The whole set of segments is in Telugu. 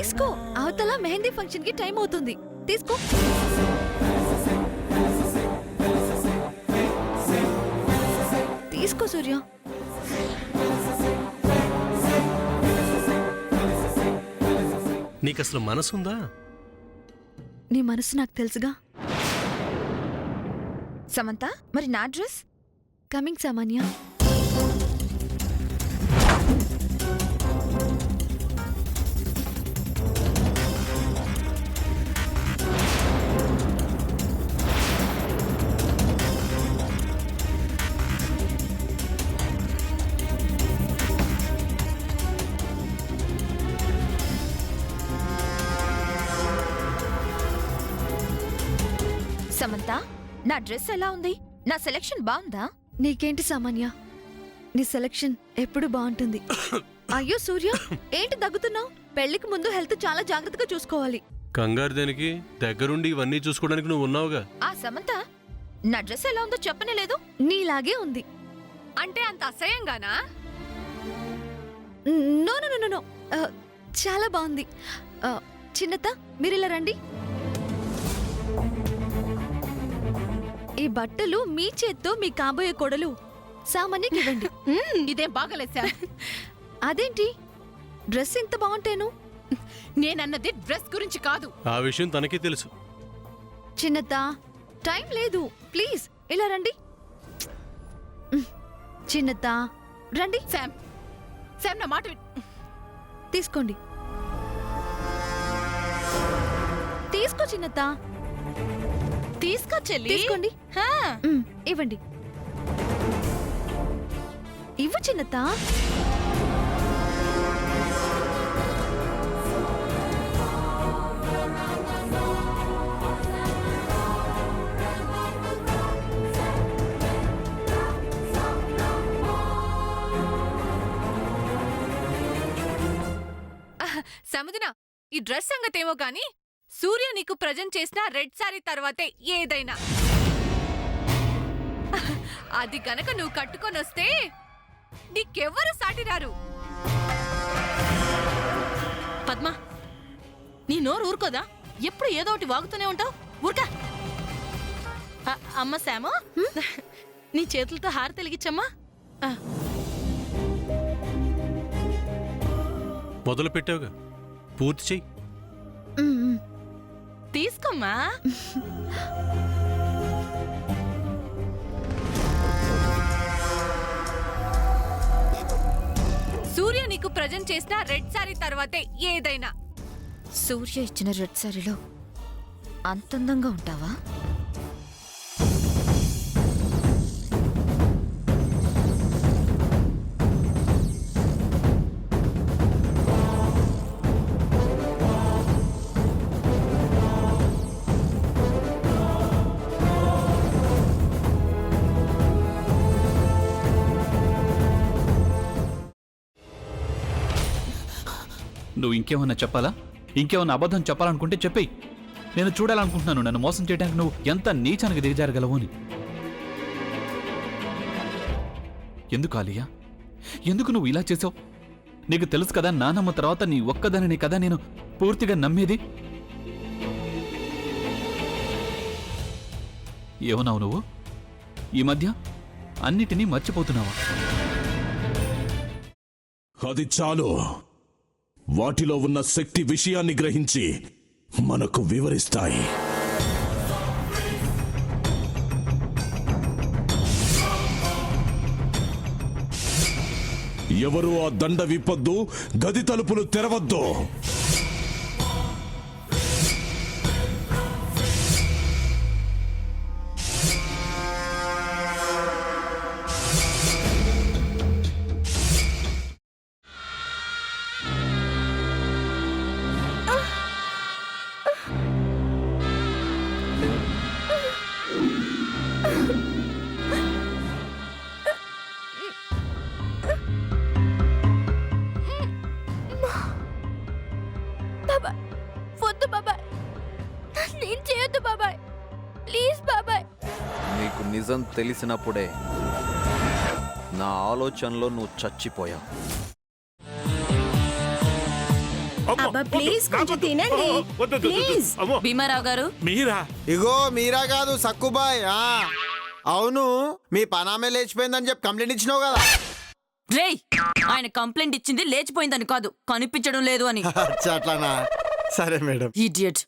తీసుకో, అవతల మెహందీ ఫంక్షన్ కి టైం అవుతుంది. తీసుకో. తీసుకో సూర్య. నీకసలు మనసుందా? నీ మనసు నాకు తెలుసుగా. సమంత, మరి నా డ్రెస్? కమింగ్ సామాన్య. సమంత, నా డ్రెస్ ఎలా ఉంది? నా సెలెక్షన్ బాగుందా? నీకేంటి సామాన్య, నీ సెలెక్షన్ ఎప్పుడు బాగుంటుంది. అయ్యో సూర్య, ఏంటి దగ్గుతున్నావు? పెళ్లికి ముందు హెల్త్ చాలా జాగ్రత్తగా చూసుకోవాలి. కంగారు దేనికి? దగ్గరుండి ఇవన్నీ చూసుకోవడానికి నువ్వు ఉన్నావుగా. ఆ సమంత, నా డ్రెస్ ఎలా ఉందో చెప్పనే లేదు. నీలాగే ఉంది. అంటే అంత అసహ్యంగానా? నో నో నో నో, చాలా బాగుంది. చిన్నత, మీరిలా రండి. ఈ బట్టలు మీ చేత్తో మీ కాబోయే కొడలు సామాన్యకి ఇవ్వండి. ఇదేం బాగలేసా? అదేంటి డ్రెస్ ఇంత బాగుంటేను? నేనన్నది డ్రెస్ గురించి కాదు. ఆ విషయం తనకి తెలుసు. చిన్నత, టైం లేదు, ప్లీజ్ ఇలా రండి. చిన్నత రండి. శామ్, శామ్ నా మాట తీసుకోండి. తీసుకో చిన్నత. తీసుకో చెల్లి. తీసుకోండి. ఇవ్వండి. ఇవ్వు చిన్నత. సముద్ర, ఈ డ్రెస్ సంగతేమో గాని సూర్య నీకు ప్రజెంట్ చేసిన రెడ్ సారీ తర్వాతే ఏదైనా. అది గనక నువ్వు కట్టుకొని వస్తే నీకెవ్వరు సాటిరారు. పద్మ, నీ నోరు ఊరుకోదా? ఎప్పుడు ఏదో ఒకటి వాగుతూనే ఉంటావు. ఊరుకా. అమ్మ శాము, నీ చేతులతో హారతి వెలిగించమ్మా. మొదలు పెట్టావుగా, పూర్తి చెయ్యి. తీసుకోమ్మా. సూర్య నీకు ప్రజెంట్ చేసిన రెడ్ సారీ తర్వాతే ఏదైనా. సూర్య ఇచ్చిన రెడ్ సారీలో అంతందంగా ఉంటావా? నువ్వు ఇంకేమన్నా చెప్పాలా? ఇంకేమన్నా అబద్ధం చెప్పాలనుకుంటే చెప్పేయి. నేను చూడాలనుకుంటున్నాను నన్ను మోసం చేయడానికి నువ్వు ఎంత నీచానికి దిగజారగలవు అని. ఎందుకు ఆలియా, ఎందుకు నువ్వు ఇలా చేసావు? నీకు తెలుసు కదా, నానమ్మ తర్వాత నీ ఒక్కదానిని కదా నేను పూర్తిగా నమ్మేది. ఏమన్నావు నువ్వు? ఈ మధ్య అన్నిటినీ మర్చిపోతున్నావా? అది చాలు. వాటిలో ఉన్న శక్తి విషయాన్ని గ్రహించి మనకు వివరిస్తాయి. ఎవరు ఆ దండ విప్పొద్దు, గది తలుపులు తెరవద్దు. నీకు నిజం తెలిసినప్పుడే నా ఆలోచనలో నువ్వు చచ్చిపోయావు. అబ్బా ప్లీజ్ కొంచెం తినండి ప్లీజ్. భీమారావు గారు మీరా? ఇగో మీరా కాదు సక్కుబాయ్. అవును, మీ పనామే లేచిపోయిందని చెప్పి కంప్లైంట్ ఇచ్చినావు కదా. రేయ్ ఆయన కంప్లైంట్ ఇచ్చింది లేచిపోయిందని కాదు, కనిపించడం లేదు అని. అచ్చా, అట్లానా? సరే మేడం. ఇడియట్.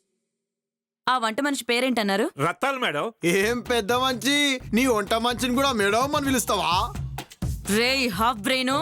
ఆ వంట మనిషి పేరేంటన్నారు? రత్తాలు మేడం. ఏం పెద్ద మంచి, నీ వంట మంచిని కూడా మేడం అని పిలుస్తావా? రేయ్ హాఫ్ బ్రెయిన్,